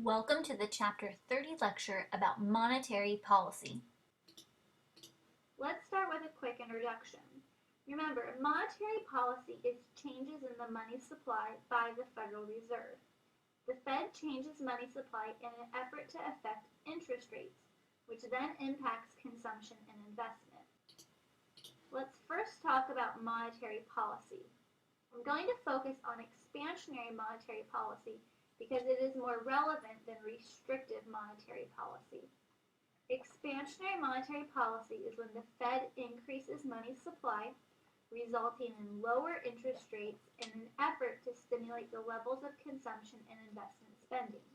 Welcome to the Chapter 30 lecture about monetary policy. Let's start with a quick introduction. Remember, monetary policy is changes in the money supply by the Federal Reserve. The Fed changes money supply in an effort to affect interest rates, which then impacts consumption and investment. Let's first talk about monetary policy. I'm going to focus on expansionary monetary policy because it is more relevant than restrictive monetary policy. Expansionary monetary policy is when the Fed increases money supply, resulting in lower interest rates in an effort to stimulate the levels of consumption and investment spending.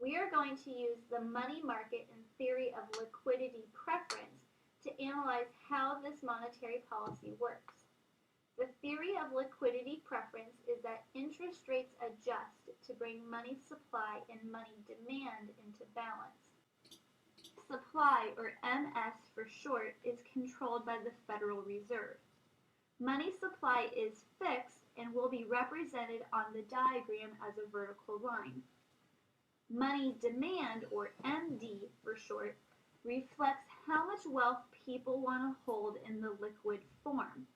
We are going to use the money market and theory of liquidity preference to analyze how this monetary policy works. The theory of liquidity preference is that interest rates adjust to bring money supply and money demand into balance. Supply, or MS for short, is controlled by the Federal Reserve. Money supply is fixed and will be represented on the diagram as a vertical line. Money demand, or MD for short, reflects how much wealth people want to hold in the liquid form.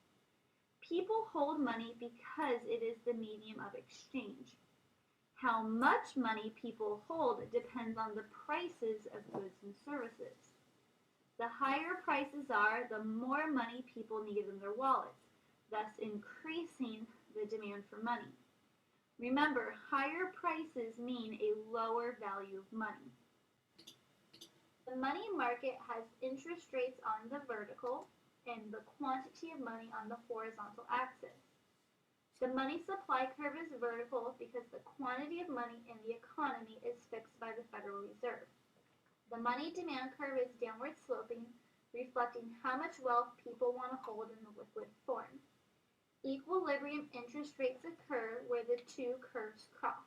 People hold money because it is the medium of exchange. How much money people hold depends on the prices of goods and services. The higher prices are, the more money people need in their wallets, thus increasing the demand for money. Remember, higher prices mean a lower value of money. The money market has interest rates on the vertical and the quantity of money on the horizontal axis. The money supply curve is vertical because the quantity of money in the economy is fixed by the Federal Reserve. The money demand curve is downward sloping, reflecting how much wealth people want to hold in the liquid form. Equilibrium interest rates occur where the two curves cross.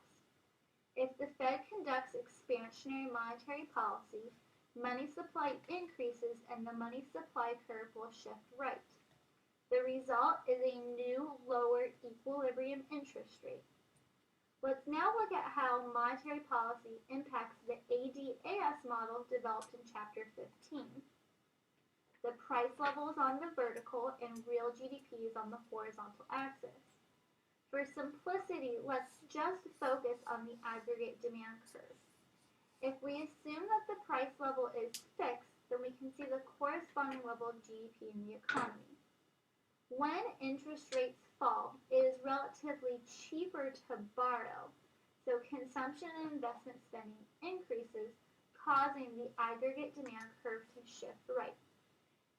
If the Fed conducts expansionary monetary policy, money supply increases and the money supply curve will shift right. The result is a new lower equilibrium interest rate. Let's now look at how monetary policy impacts the ADAS model developed in Chapter 15. The price level is on the vertical and real GDP is on the horizontal axis. For simplicity, let's just focus on the aggregate demand curve. If we assume that the price level is fixed, then we can see the corresponding level of GDP in the economy. When interest rates fall, it is relatively cheaper to borrow, so consumption and investment spending increases, causing the aggregate demand curve to shift right.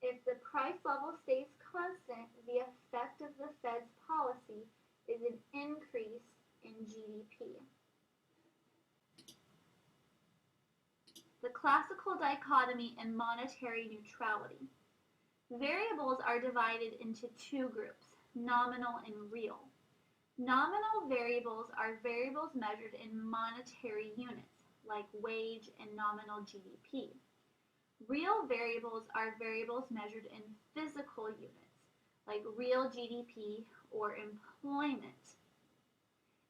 If the price level stays constant, the effect of the Fed's policy is an increase in GDP. The classical dichotomy and monetary neutrality. Variables are divided into two groups, nominal and real. Nominal variables are variables measured in monetary units, like wage and nominal GDP. Real variables are variables measured in physical units, like real GDP or employment.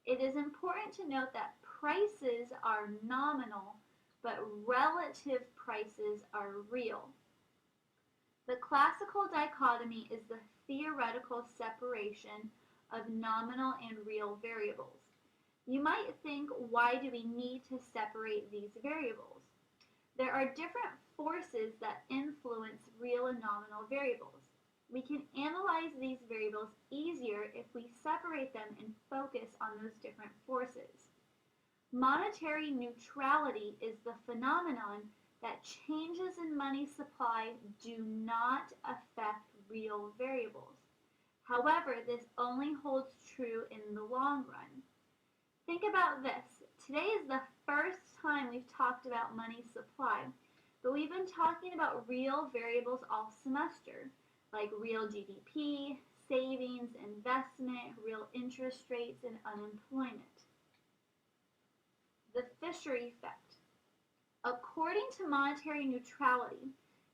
It is important to note that prices are nominal, but relative prices are real. The classical dichotomy is the theoretical separation of nominal and real variables. You might think, why do we need to separate these variables? There are different forces that influence real and nominal variables. We can analyze these variables easier if we separate them and focus on those different forces. Monetary neutrality is the phenomenon that changes in money supply do not affect real variables. However, this only holds true in the long run. Think about this. Today is the first time we've talked about money supply, but we've been talking about real variables all semester, like real GDP, savings, investment, real interest rates, and unemployment. The Fisher effect. According to monetary neutrality,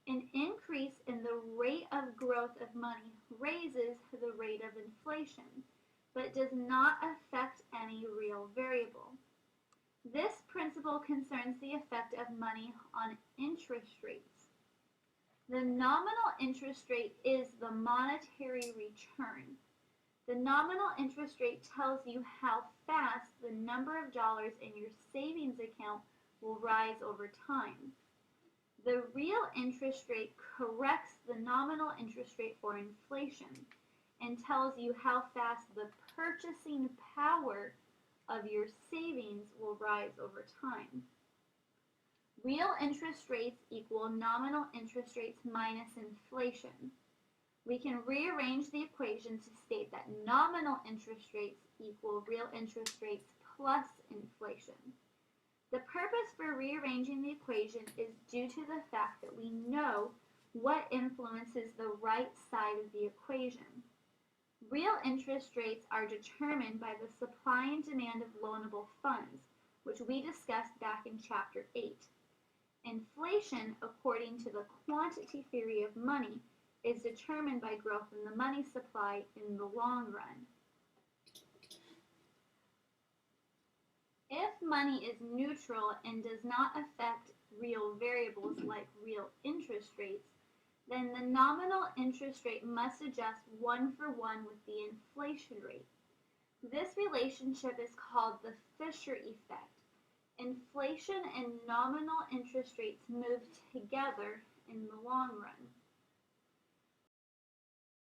an increase in the rate of growth of money raises the rate of inflation, but does not affect any real variable. This principle principle concerns the effect of money on interest rates. The nominal interest rate is the monetary return. The nominal interest rate tells you how fast the number of dollars in your savings account will rise over time. The real interest rate corrects the nominal interest rate for inflation and tells you how fast the purchasing power of your savings will rise over time. Real interest rates equal nominal interest rates minus inflation. We can rearrange the equation to state that nominal interest rates equal real interest rates plus inflation. The purpose for rearranging the equation is due to the fact that we know what influences the right side of the equation. Real interest rates are determined by the supply and demand of loanable funds, which we discussed back in Chapter 8. Inflation, according to the quantity theory of money, is determined by growth in the money supply in the long run. If money is neutral and does not affect real variables like real interest rates, then the nominal interest rate must adjust one for one with the inflation rate. This relationship is called the Fisher effect. Inflation and nominal interest rates move together in the long run.